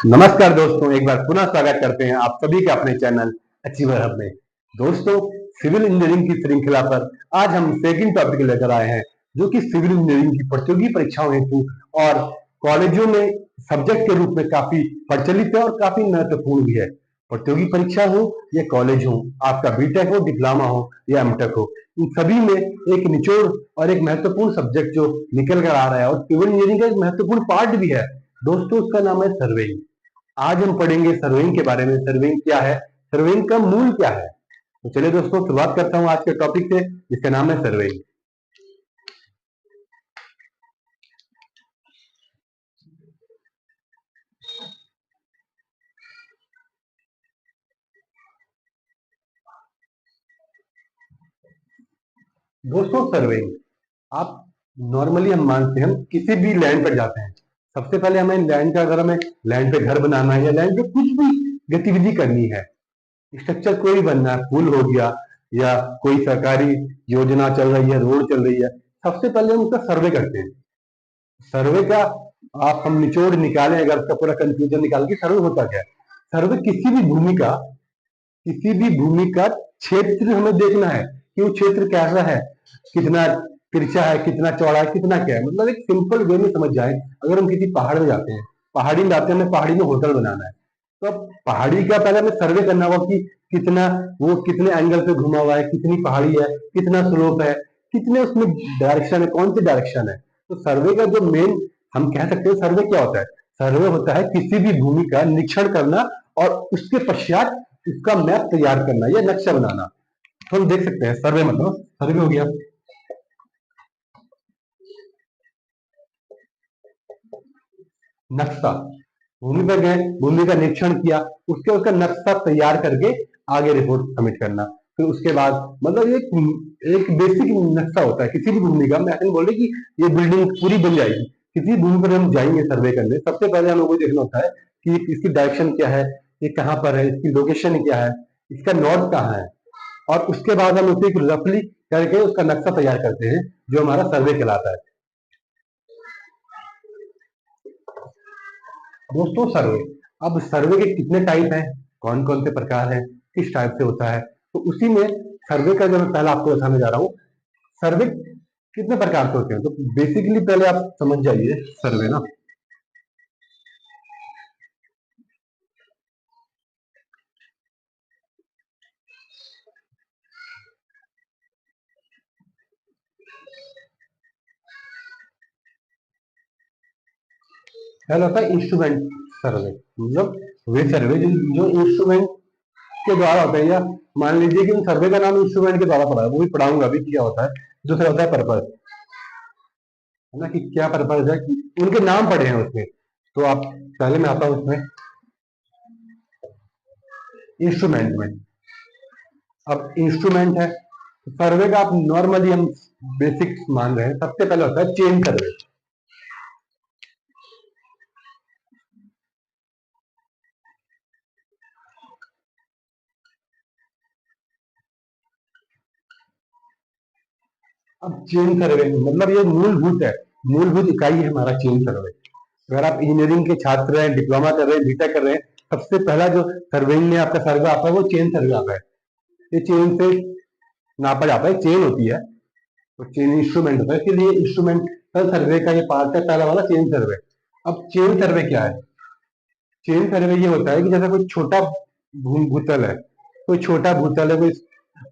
नमस्कार दोस्तों, एक बार पुनः स्वागत करते हैं आप सभी का अपने चैनल अचीवर हब में। दोस्तों, सिविल इंजीनियरिंग की श्रृंखला पर आज हम सेकंड टॉपिक लेकर आए हैं, जो कि सिविल इंजीनियरिंग की प्रतियोगी परीक्षाओं हेतु और कॉलेजों में सब्जेक्ट के रूप में काफी प्रचलित है और काफी महत्वपूर्ण भी है। प्रतियोगी परीक्षा हो या कॉलेज हो, आपका बीटेक हो, डिप्लोमा हो या एमटेक हो, इन सभी में एक निचोड़ और एक महत्वपूर्ण सब्जेक्ट जो निकल कर आ रहा है और सिविल इंजीनियरिंग का एक महत्वपूर्ण पार्ट भी है दोस्तों, उसका नाम है सर्वेइंग। आज हम पढ़ेंगे सर्वेइंग के बारे में। सर्वेइंग क्या है, सर्वेइंग का मूल क्या है। तो चलिए दोस्तों, शुरुआत करता हूं आज के टॉपिक से, जिसका नाम है सर्वेइंग। दोस्तों, सर्वेइंग आप नॉर्मली हम मानते हैं, हम किसी भी लैंड पर जाते हैं, सबसे पहले हमें लैंड का, अगर हमें लैंड पे घर बनाना है या लैंड पे कुछ भी गतिविधि करनी है, स्ट्रक्चर कोई बनना है, पुल हो गया या कोई सरकारी योजना चल रही है, रोड चल रही है, सबसे पहले हम उसका सर्वे करते हैं। सर्वे का आप हम निचोड़ निकालें, अगर उसका पूरा कंफ्यूजन निकाल के, सर्वे होता क्या है। सर्वे किसी भी भूमि का क्षेत्र हमें देखना है कि वो क्षेत्र कैसा है, कितना तिरछा है, कितना चौड़ा है, कितना क्या है। मतलब एक सिंपल वे में समझ जाए, अगर हम किसी पहाड़ में जाते हैं, हमें पहाड़ी में होटल बनाना है, तो अब पहाड़ी का पहले हमें सर्वे करना होगा कि कितना, वो कितने एंगल पे घुमा हुआ है, कितनी पहाड़ी है, कितना स्लोप है, कितने उसमें डायरेक्शन है, कौन सी डायरेक्शन है। तो सर्वे का जो मेन, हम कह सकते हैं सर्वे क्या होता है। सर्वे होता है किसी भी भूमि का निरीक्षण करना और उसके पश्चात उसका मैप तैयार करना या नक्शा बनाना। तो हम देख सकते हैं सर्वे मतलब सर्वे हो गया, नक्शा। भूमि पर गए, भूमि का निरीक्षण किया, उसका नक्शा तैयार करके आगे रिपोर्ट सबमिट करना। फिर उसके बाद मतलब एक एक बेसिक नक्शा होता है किसी भी भूमि का। मैं ऐसे नहीं बोल रही कि ये बिल्डिंग पूरी बन जाएगी। किसी भूमि पर हम जाएंगे सर्वे करने, सबसे पहले हमें वो देखना होता है कि इसकी डायरेक्शन क्या है, ये कहाँ पर है, इसकी लोकेशन क्या है, इसका नॉर्थ कहाँ है, और उसके बाद हम उसे रफली करके उसका नक्शा तैयार करते हैं, जो हमारा सर्वे कहलाता है। दोस्तों, सर्वे, अब सर्वे के कितने टाइप हैं, कौन कौन से प्रकार हैं, किस टाइप से होता है, तो उसी में सर्वे का जो मैं पहले आपको बताने जा रहा हूँ। सर्वे कितने प्रकार के होते हैं, तो बेसिकली पहले आप समझ जाइए सर्वे ना। पहला होता है इंस्ट्रूमेंट सर्वे, मतलब वे सर्वे जो इंस्ट्रूमेंट के द्वारा होते हैं, या मान लीजिए कि उन सर्वे का नाम इंस्ट्रूमेंट के द्वारा पड़ा है, वो भी पढ़ाऊंगा अभी क्या होता है। दूसरा होता है पर्पज, है ना, कि क्या पर्पज है, कि उनके नाम पड़े हैं उसमें। तो आप पहले मैं आता हूँ उसमें इंस्ट्रूमेंट में। अब इंस्ट्रूमेंट है, सर्वे का आप नॉर्मली हम बेसिक मान रहे हैं, सबसे पहले होता है चेन सर्वे। अब चेन सर्वे मतलब ये मूलभूत है, मूलभूत इकाई है हमारा चेन सर्वे। अगर आप इंजीनियरिंग के छात्र हैं, डिप्लोमा कर रहे हैं, बीटेक कर रहे हैं, सबसे पहला जो सर्वेइंग में आपका सर्वे आता है वो चेन सर्वे आता है। ये चेन से नापा जाता है, चेन होती है, तो चेन इंस्ट्रूमेंट होता है, इसलिए इंस्ट्रूमेंट सर्वे का ये पार्ट है पहला वाला, चेन सर्वे। अब चेन सर्वे क्या है। चेन सर्वे ये होता है कि जैसे कोई छोटा भूतल है, कोई छोटा भूतल है, कोई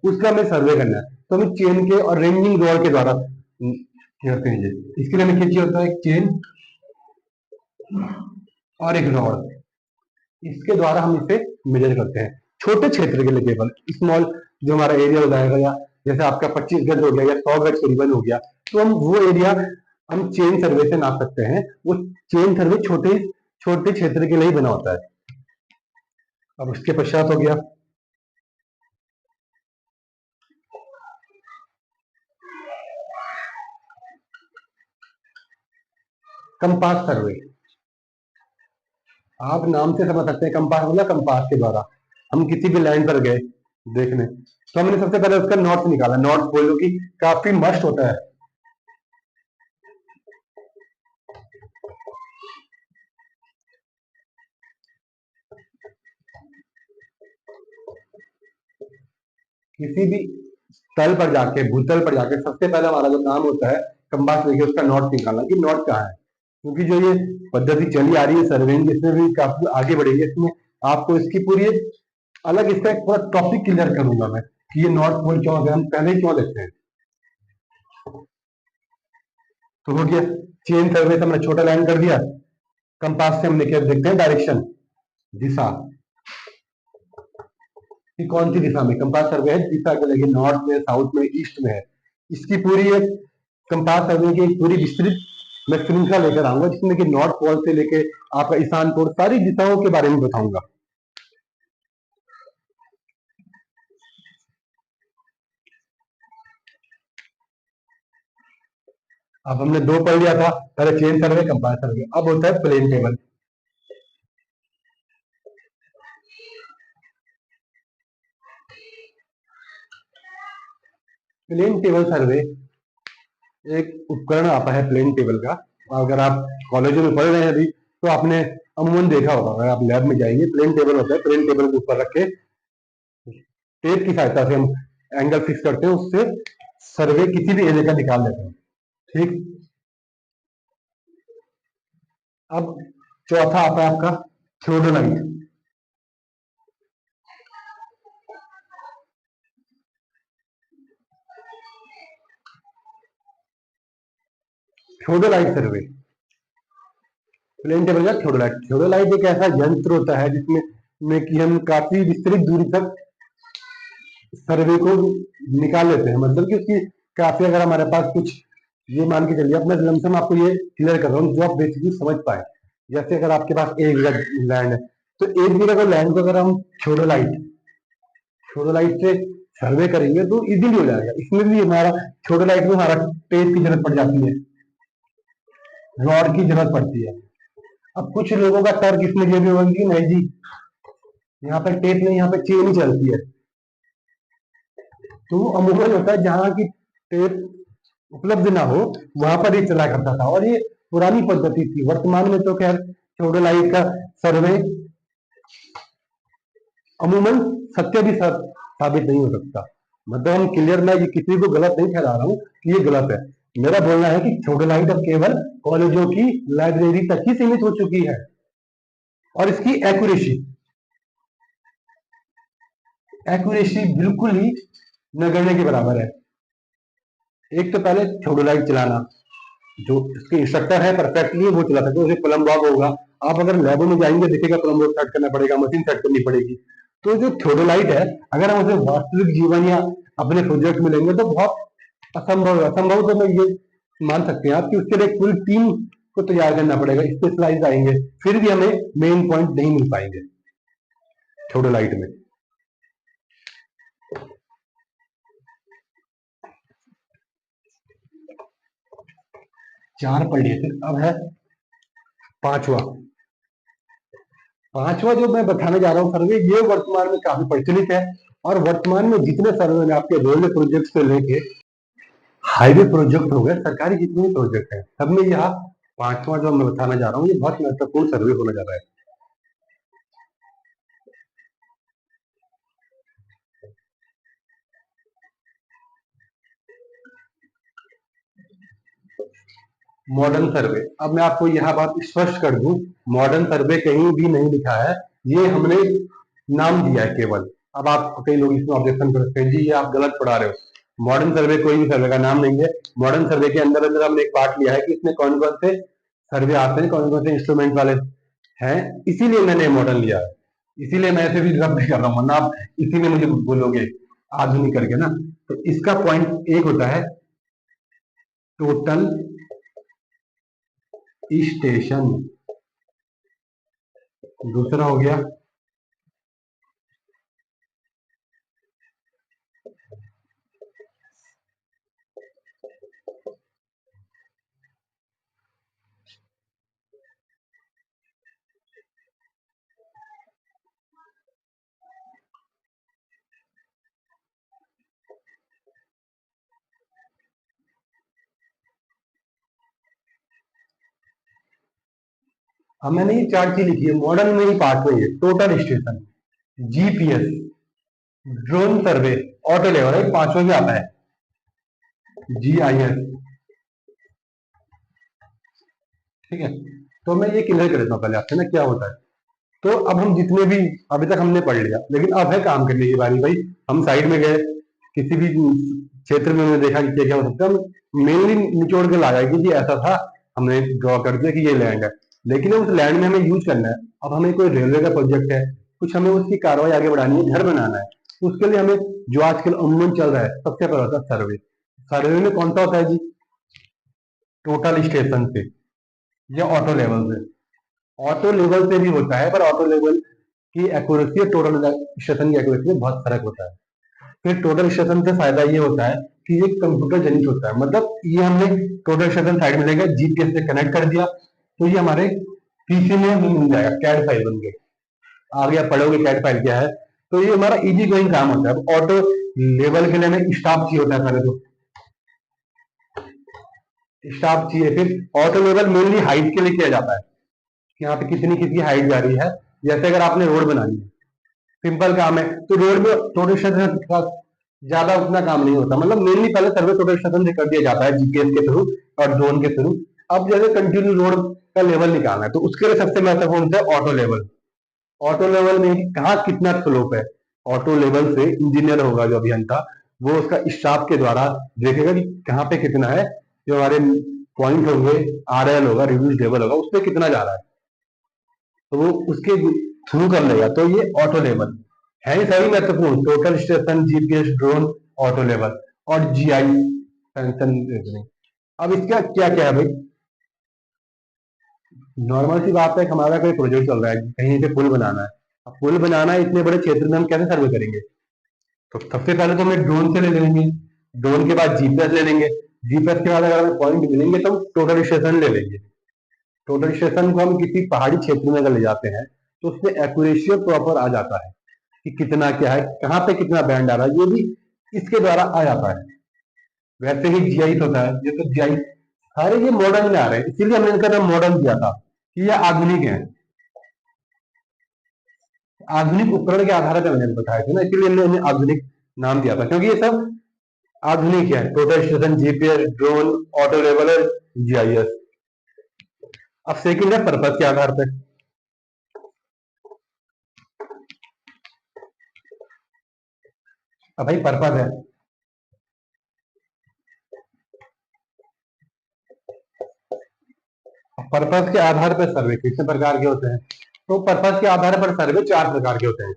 उसका हमें सर्वे करना है, तो हमें चेन के और रेंजिंग रॉड के द्वारा करते हैं। इसके लिए हमें क्या चाहिए होता है, एक चेन और एक रॉड, इसके द्वारा हम इसे मेजर करते हैं छोटे क्षेत्र के लिए, केवल स्मॉल जो हमारा एरिया हो जाएगा, या जैसे आपका 25 गज हो गया या 100 गज करीबन हो गया, तो हम वो एरिया हम चेन सर्वे से नाप सकते हैं। वो चेन सर्वे छोटे छोटे क्षेत्र के लिए ही बना होता है। अब उसके पश्चात हो गया कंपास सर्वे। आप नाम से समझ सकते हैं, कंपास मतलब कंपास के द्वारा हम किसी भी लैंड पर गए देखने, तो हमने सबसे पहले उसका नॉर्थ निकाला। नॉर्थ बोलो कि काफी मस्त होता है। किसी भी तल पर जाके, भूतल पर जाके सबसे पहले हमारा जो काम होता है कंपास लेके उसका नॉर्थ निकालना कि नॉर्थ कहाँ है। क्योंकि जो ये पद्धति चली आ रही है सर्वेइंग, इसमें भी काफी आगे बढ़ेगी। इसमें आपको इसकी पूरी एक अलग, इसका एक पूरा टॉपिक क्लियर करूंगा मैं कि ये नॉर्थ पोल क्यों होता है, हम पहले ही क्यों लेते हैं। तो हो गया चेन सर्वे से हमने छोटा लाइन कर दिया। कंपास से हम लेके देखते हैं डायरेक्शन, दिशा कि कौन सी दिशा में। कंपास सर्वे है दिशा के लगे, नॉर्थ में, साउथ में, ईस्ट में है। इसकी पूरी एक कंपास सर्वे की एक पूरी विस्तृत मैं श्रृंखला लेकर आऊंगा, जिसमें कि नॉर्थ पोल से लेके आपका ईशान पोल, सारी दिशाओं के बारे में बताऊंगा। अब हमने दो पढ़ लिया था, पहले चेन सर्वे, कंपास सर्वे। अब होता है plane table. Plane table survey एक उपकरण आता है प्लेन टेबल का। अगर आप कॉलेजों में पढ़ रहे हैं अभी तो आपने अमूमन देखा होगा, अगर आप लैब में जाएंगे प्लेन टेबल होता है। प्लेन टेबल के ऊपर रख के टेप की सहायता से हम एंगल फिक्स करते हैं, उससे सर्वे किसी भी एरिया का निकाल लेते हैं। ठीक। अब चौथा आता है आपका थियोडोलाइट। थियोडोलाइट सर्वे, प्लेन टेबल का थियोडोलाइट। थियोडोलाइट एक ऐसा यंत्र होता है जिसमें में कि हम काफी विस्तृत दूरी तक सर्वे को निकाल लेते हैं। मतलब कि उसकी काफी, अगर हमारे पास कुछ, ये मान के चलिए, अपना लमसम आपको ये क्लियर कर रहा हूँ जो आप बेसिकली समझ पाए। जैसे अगर आपके पास एक बीघा लैंड है, तो एक बीघा का लैंड को अगर हम थियोडोलाइट थियोडोलाइट से सर्वे करेंगे तो इजीली हो जाएगा। इसमें भी हमारा थियोडोलाइट में हमारा टेप की जरूरत पड़ जाती है, रॉड की जरूरत पड़ती है। अब कुछ लोगों का तर्क इसमें ये भी होगा कि नहीं जी, यहाँ पर टेप नहीं, यहाँ पर चेन ही चलती है। तो अमूमन होता है जहां की टेप उपलब्ध ना हो वहां पर ही चला करता था, और ये पुरानी पद्धति थी। वर्तमान में तो खैर थियोडोलाइट का सर्वे अमूमन सत्य भी साबित नहीं हो सकता। मतलब हम क्लियर, मैं ये किसी को गलत नहीं ठहरा रहा हूँ कि ये गलत है। मेरा बोलना है कि थियोडोलाइट अब केवल कॉलेजों की लाइब्रेरी तक ही सीमित हो चुकी है, और इसकी एक्यूरेसी एक्यूरेसी बिल्कुल ही नगण्य के बराबर है। एक तो पहले थियोडोलाइट चलाना, जो इसके इंस्ट्रक्टर है परफेक्टली वो चला सकते, उसे प्लम बॉब होगा। आप अगर लैब में जाएंगे देखिएगा प्लम बॉब सेट करना पड़ेगा, मशीन सेट करनी पड़ेगी। तो जो थियोडोलाइट है, अगर हम उसे वास्तविक जीवन या अपने प्रोजेक्ट में लेंगे तो बहुत असंभव है। असंभव तो मैं ये मान सकते हैं आप कि उसके लिए एक पूरी टीम को तैयार करना पड़ेगा, स्पेशलाइज आएंगे, फिर भी हमें मेन पॉइंट नहीं मिल पाएंगे थियोडोलाइट में। चार पढ़ लिए थे, अब है पांचवा। पांचवा जो मैं बताने जा रहा हूँ सर्वे, ये वर्तमान में काफी प्रचलित है। और वर्तमान में जितने सर्वे में आपके रेलवे प्रोजेक्ट से लेके हाईवे प्रोजेक्ट हो गए, सरकारी जितने भी प्रोजेक्ट है, सब में यह पांचवा जो मैं बताना जा रहा हूँ ये बहुत महत्वपूर्ण सर्वे होने जा रहा है। मॉडर्न सर्वे। अब मैं आपको यह बात स्पष्ट कर दूं, मॉडर्न सर्वे कहीं भी नहीं लिखा है, ये हमने नाम दिया है केवल। अब आप कई लोग इसमें ऑब्जेक्शन कर सकते हैं जी ये आप गलत पढ़ा रहे हो। मॉडर्न सर्वे कोई भी सर्वे का नाम नहीं है। मॉडर्न सर्वे के अंदर अंदर हमने एक पार्ट लिया है कि इसमें कौन कौन से सर्वे आते हैं, कौन कौन से इंस्ट्रूमेंट वाले हैं, इसीलिए मैंने मॉडर्न लिया है। इसीलिए मैं ऐसे भी रब नहीं कर रहा हूँ, वरना आप इसीलिए मुझे बोलोगे आधुनिक करके ना। तो इसका पॉइंट एक होता है टोटल स्टेशन, दूसरा हो गया अब मैंने ये चार चीज लिखी है, मॉडर्न में ही पार्ट में ये total station, GPS, drone survey, auto level है, पांचवा भी आता है, GIS। ठीक है, तो मैं ये क्लियर कर देता हूँ पहले आपसे ना क्या होता है। तो अब हम जितने भी अभी तक हमने पढ़ लिया, लेकिन अब है काम करने की बारी भाई। हम साइड में गए, किसी भी क्षेत्र में हमने देखा कि क्या क्या हो सकता है, हम मेनली निचोड़ के ला जाएगी कि ऐसा था, हमने ड्रॉ कर दिया कि ये लैंड है, लेकिन उस लैंड में हमें यूज करना है। अब हमें कोई रेलवे का प्रोजेक्ट है, कुछ हमें उसकी कार्रवाई आगे बढ़ानी है, घर बनाना है, तो उसके लिए हमें जो आजकल अमूमन चल रहा है, सबसे पहले होता है सर्वे। सर्वे में कौन सा होता है जी? टोटल स्टेशन से या ऑटो लेवल से। ऑटो लेवल से भी होता है, पर ऑटो लेवल की एक्यूरेसी और टोटल स्टेशन की एक्यूरेसी में बहुत फर्क होता है। फिर टोटल स्टेशन से फायदा ये होता है कि ये कंप्यूटर जनित होता है, मतलब ये हमने टोटल स्टेशन साइड में लेकर जीपीएस से कनेक्ट कर दिया, तो ये हमारे पीसी में हमें मिल जाएगा कैड फाइल बन के। आगे आप पढ़ोगे कैड फाइल क्या है, तो ये हमारा इजी गोइंग काम होता है। ऑटो लेवल के लिए हमें स्टाफ चाहिए होता है, पहले तो स्टाफ चाहिए। फिर ऑटो लेवल मेनली हाइट के लिए किया जाता है, कि यहाँ पे कितनी कितनी हाइट जा रही है। जैसे अगर आपने रोड बनानी है, सिंपल काम है, तो रोड में टोटल स्टेशन का ज्यादा उतना काम नहीं होता, मतलब मेनली पहले सर्वे टोटल स्टेशन से कर दिया जाता है जीपीएस के थ्रू और ड्रोन के थ्रू। अब जैसे कंटिन्यू रोड का लेवल निकालना है, तो उसके लिए सबसे महत्वपूर्ण है ऑटो लेवल। ऑटो लेवल में कहाँ कितना स्लोप है, ऑटो लेवल से इंजीनियर होगा जो अभियंता, वो उसका स्टाफ के द्वारा देखेगा कि कहाँ पे कितना है, जो हमारे पॉइंट होंगे, RL होगा, रिव्यूज लेवल होगा, उस पर कितना जा रहा है, तो वो उसके थ्रू कर लेगा। तो ये ऑटो लेवल है, ये सभी महत्वपूर्ण, total station, GPS, drone, auto level और GI सेंसन रीजनिंग। अब इसका क्या क्या है भाई? नॉर्मल सी बात है कि हमारा कोई प्रोजेक्ट चल रहा है, कहीं से पुल बनाना है। अब पुल बनाना है इतने बड़े क्षेत्र में, हम कैसे सर्वे करेंगे? तो सबसे पहले तो हमें ड्रोन से ले लेंगे, ड्रोन के बाद जीपीएस ले लेंगे, जीपीएस के बाद अगर हमें पॉइंट मिलेंगे तो हम टोटल स्टेशन ले लेंगे। टोटल स्टेशन को हम किसी पहाड़ी क्षेत्र में अगर ले जाते हैं, तो उसमें एक्यूरेसी प्रॉपर आ जाता है कि कितना क्या है, कहाँ पे कितना बैंड आ रहा है, ये भी इसके द्वारा आ जाता है। वैसे ही जीआई होता है, ये तो जीआई सारे ये मॉडर्न में आ रहे हैं, इसीलिए हमने इनका नाम मॉडर्न दिया था कि ये आधुनिक है। आधुनिक उपकरण के आधार पर मैंने बताया था ना, इसीलिए हमने इन्हें आधुनिक नाम दिया था, क्योंकि ये सब आधुनिक है, total station, GPS, drone, auto level और GIS। अब सेकंड है पर्पज के आधार पर। अब भाई पर्पज है, पर्पज के आधार पर सर्वे कितने प्रकार के होते हैं? तो पर्पज के आधार पर सर्वे चार प्रकार के होते हैं।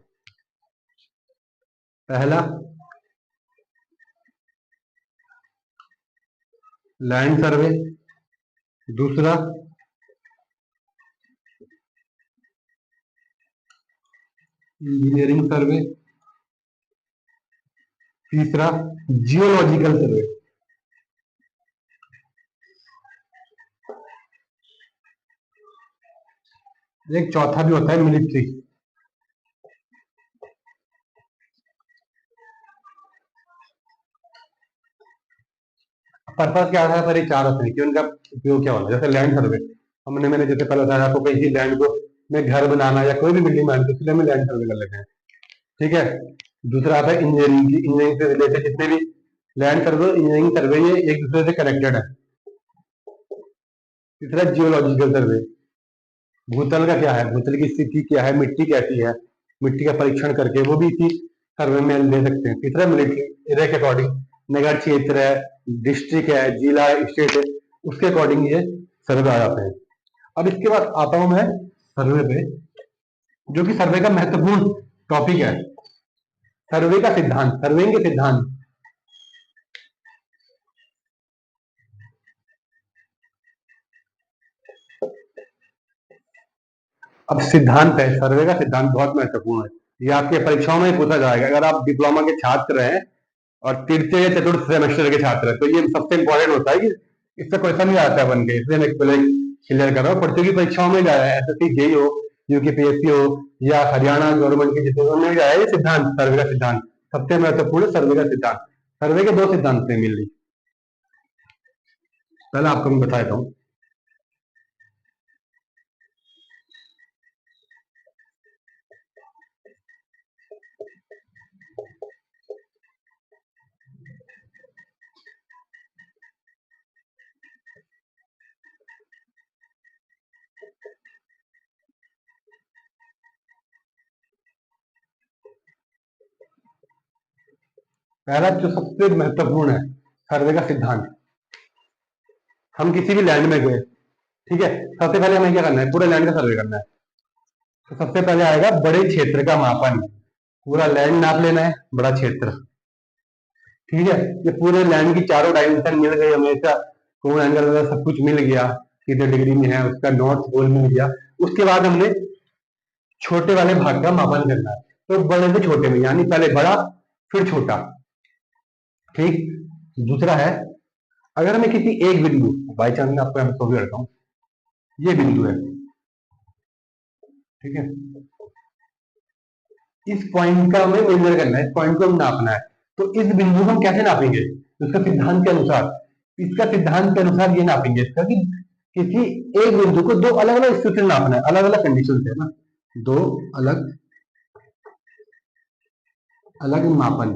पहला लैंड सर्वे, दूसरा इंजीनियरिंग सर्वे, तीसरा जियोलॉजिकल सर्वे, एक चौथा भी होता है मिलिट्री। पर्पज के आधार पर ये चार होते हैं कि उनका उपयोग क्या होना है। जैसे लैंड सर्वे, मैंने जैसे पहले बताया आपको, कहीं लैंड को में घर बनाना या कोई भी बिल्डिंग बनानी, तो इसलिए हमें लैंड सर्वे कर लेते हैं। ठीक है, दूसरा आता है इंजीनियरिंग की, इंजीनियरिंग से रिलेटेड जितने भी लैंड सर्वे, इंजीनियरिंग सर्वे, ये एक दूसरे से कनेक्टेड है। तीसरा जियोलॉजिकल सर्वे, भूतल का क्या है, भूतल की स्थिति क्या है, मिट्टी कैसी है, मिट्टी का परीक्षण करके वो भी इसी सर्वे में ले सकते हैं। तीसरा मिलिट्री, एरिया के अकॉर्डिंग, नगर क्षेत्र है, डिस्ट्रिक्ट है, जिला है, स्टेट है, उसके अकॉर्डिंग ये सर्वे आ जाते हैं। अब इसके बाद आता हूं मैं सर्वे पे, जो कि सर्वे का महत्वपूर्ण टॉपिक है, सर्वे का सिद्धांत, सर्वेइंग के सिद्धांत। अब सिद्धांत है, सर्वे का सिद्धांत बहुत महत्वपूर्ण है, ये आपके परीक्षाओं में पूछा जाएगा। अगर आप डिप्लोमा के छात्र हैं और तृतीय या चतुर्थ सेमेस्टर के छात्र हैं, तो ये सबसे इंपॉर्टेंट होता है कि इससे क्वेश्चन भी आता है बन के, इसलिए मैं पहले क्लियर कर रहा हूँ। प्रतियोगी परीक्षाओं में जा रहा है, SSC, जेई हो, यूपीपीएससी हो, या हरियाणा गवर्नमेंट के जितने उनमें जा रहा है, ये सिद्धांत, सर्वे का सिद्धांत सबसे महत्वपूर्ण, सर्वे का सिद्धांत। सर्वे के दो सिद्धांत थे मिली, पहले आपको मैं बताता हूँ। पहला जो सबसे महत्वपूर्ण है, सर्वे का सिद्धांत। हम किसी भी लैंड में गए, ठीक है, सबसे पहले हमें क्या करना है, पूरे लैंड का सर्वे करना है। तो सबसे पहले आएगा बड़े क्षेत्र का मापन। पूरा लैंड नाप लेना है, बड़ा क्षेत्र, ठीक है। ये पूरे लैंड की चारों डायमेंशन मिल गई हमेशा, कोण एंगल वगैरह सब कुछ मिल गया, कितने डिग्री में है, उसका नॉर्थ पोल मिल गया। उसके बाद हमने छोटे वाले भाग का मापन करना है, तो बड़े से छोटे में, यानी पहले बड़ा फिर छोटा, ठीक। दूसरा है, अगर मैं किसी एक बिंदु, बाई चांस मैं आपको यहाँ तो भी करता हूँ, ये बिंदु है, ठीक है, इस पॉइंट का हमें मेजर करना है, इस पॉइंट को हम नापना है। तो इस बिंदु को हम कैसे नापेंगे, इसका सिद्धांत के अनुसार, इसका सिद्धांत के अनुसार ये नापेंगे इसका कि किसी एक बिंदु को दो अलग अलग स्थिति में नापना है, अलग अलग कंडीशन से ना, दो अलग अलग मापन,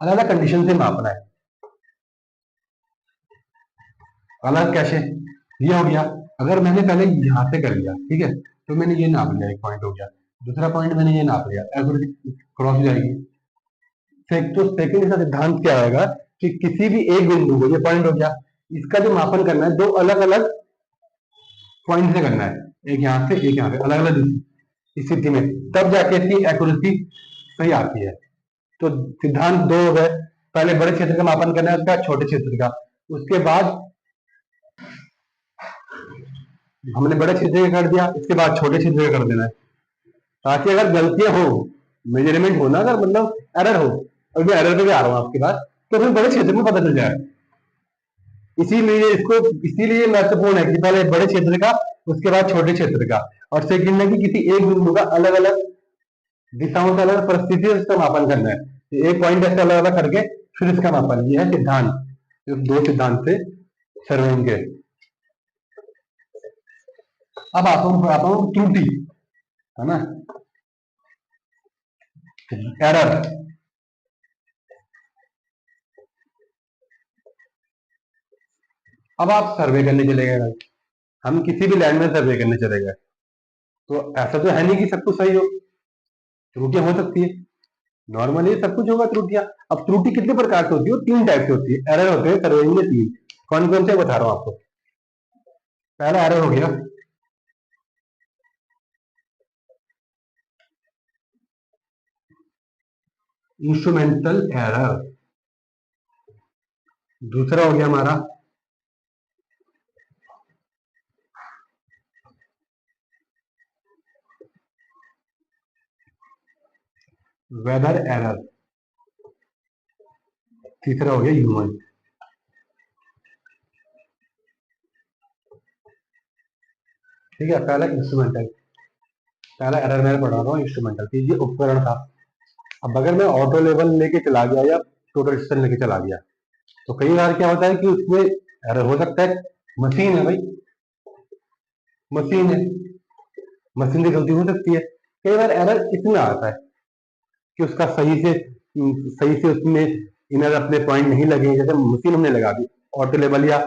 अलग अलग कंडीशन से मापना है। अलग कैसे, ये हो गया, अगर मैंने पहले यहां से कर लिया, ठीक है, तो मैंने ये नाप लिया, एक पॉइंट हो गया, दूसरा पॉइंट मैंने ये नाप लिया, क्रॉस हो जाएगी। तो सेकंड का सिद्धांत क्या आएगा कि किसी भी एक बिंदु को, ये पॉइंट हो गया, इसका जो मापन करना है दो अलग अलग पॉइंट से करना है, एक यहाँ से एक यहाँ से, अलग अलग स्थिति में, तब जाके इसकी एक्यूरेसी सही आती है। तो सिद्धांत दो हो गए, पहले बड़े क्षेत्र का मापन करना है, उसका छोटे क्षेत्र का, उसके बाद हमने बड़े क्षेत्र का कर दिया, इसके बाद छोटे क्षेत्र का कर देना है, ताकि अगर गलतियां हो, मेजरमेंट हो ना, अगर मतलब एरर हो, और मैं एरर पे भी आ रहा हूँ आपके पास, तो फिर बड़े क्षेत्र में पता चल जाए। इसीलिए इसको, इसीलिए महत्वपूर्ण है कि पहले बड़े क्षेत्र का, उसके बाद छोटे क्षेत्र का, और सेकंड है कि किसी एक बिंदु का अलग अलग दिशाओं से, अलग परिस्थितियों से इसका मापन करना है। एक पॉइंट ऐसे अलग अलग करके फिर इसका मापन, ये है सिद्धांत, दो सिद्धांत से सर्वेइंग के। अब आता हूँ त्रुटि, है ना, एरर। अब आप सर्वे करने चले गए भाई, हम किसी भी लैंड में सर्वे करने चले गए, तो ऐसा तो है नहीं कि सब कुछ सही हो, त्रुटियां हो सकती है, नॉर्मली सब कुछ होगा त्रुटियां। अब त्रुटि कितने प्रकार से होती है, तीन टाइप से होती है, एरर होते हैं सर्वेइंग में तीन। कौन कौन से बता रहा हूं आपको। पहला एरर हो गया इंस्ट्रूमेंटल एरर, दूसरा हो गया हमारा वेदर एरर, तीसरा हो गया ह्यूमन। ठीक है, पहला इंस्ट्रूमेंटल, पहला एरर मैं पढ़ा रहा हूँ इंस्ट्रूमेंटल की, ये उपकरण था। अब अगर मैं ऑटो लेवल लेके चला गया या टोटल डिस्टेंस लेके चला गया, तो कई बार क्या होता है कि उसमें एरर हो सकता है, मशीन है भाई, मशीन है, मशीन की गलती हो सकती है। कई बार एरर इसमें आता है कि उसका सही से उसमें इनर अपने पॉइंट नहीं लगे, जैसे मशीन हमने लगा दी ऑटो लेवल, या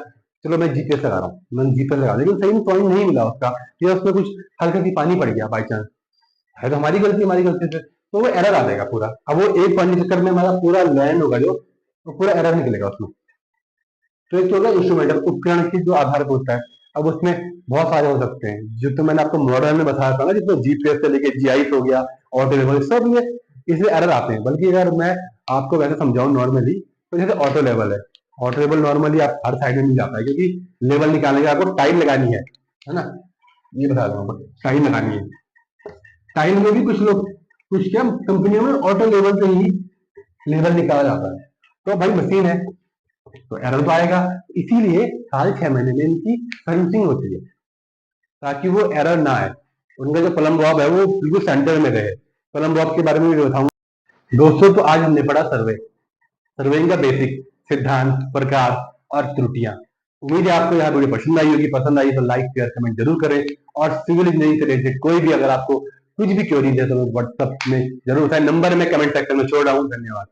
चलो मैं जीपीएस लगा रहा हूँ, मैंने जीपीएस लगा, लेकिन सही में पॉइंट नहीं मिला उसका, या उसमें कुछ हल्का सी पानी पड़ गया बाई चांस, है तो हमारी गलती से, तो वो एरर आ जाएगा पूरा। अब वो एक पॉइंट के चक्कर में हमारा पूरा लैंड होगा जो, तो पूरा एरर निकलेगा उसमें। तो एक तो होगा इंस्ट्रूमेंटल, उपकरण की जो आधार पर होता है। अब उसमें बहुत सारे हो सकते हैं, जो तो मैंने आपको मॉडल में बताया था ना, जिसमें जीपीएस से लेके जीआईएस हो गया, ऑटो लेवल, सब ये इसलिए एरर आते हैं। बल्कि अगर मैं आपको वैसे समझाऊं नॉर्मली, तो जैसे ऑटो लेवल है, ऑटो लेवल नॉर्मली आप हर साइड में नहीं जाता है, क्योंकि लेवल निकालने के आपको टाइल लगानी है ना, ये बता रहा हूँ, टाइल लगानी है। टाइल में भी कुछ लोग, कुछ क्या कंपनियों में ऑटो लेवल से ही लेवल निकाला जाता है। तो भाई मशीन है, तो एरर तो आएगा, इसीलिए साढ़े 6 महीने में इनकी सर्विसिंग होती है, ताकि वो एरर ना आए। उनका जो प्लम बॉब है वो बिल्कुल सेंटर में रहे। प्लम बॉब के बारे में भी बताऊंगा। दोस्तों, तो आज हमने पढ़ा सर्वे, सर्वेइंग का बेसिक, सिद्धांत, प्रकार और त्रुटियां। उम्मीद है आपको यह वीडियो पसंद आई होगी, पसंद आई तो लाइक शेयर कमेंट जरूर करें। और सिविल इंजीनियरिंग से रिलेटेड कोई भी अगर आपको कुछ भी क्वेरीज है तो व्हाट्सएप में जरूर बताएं, नंबर में कमेंट सेक्शन में छोड़ रहा हूँ। धन्यवाद।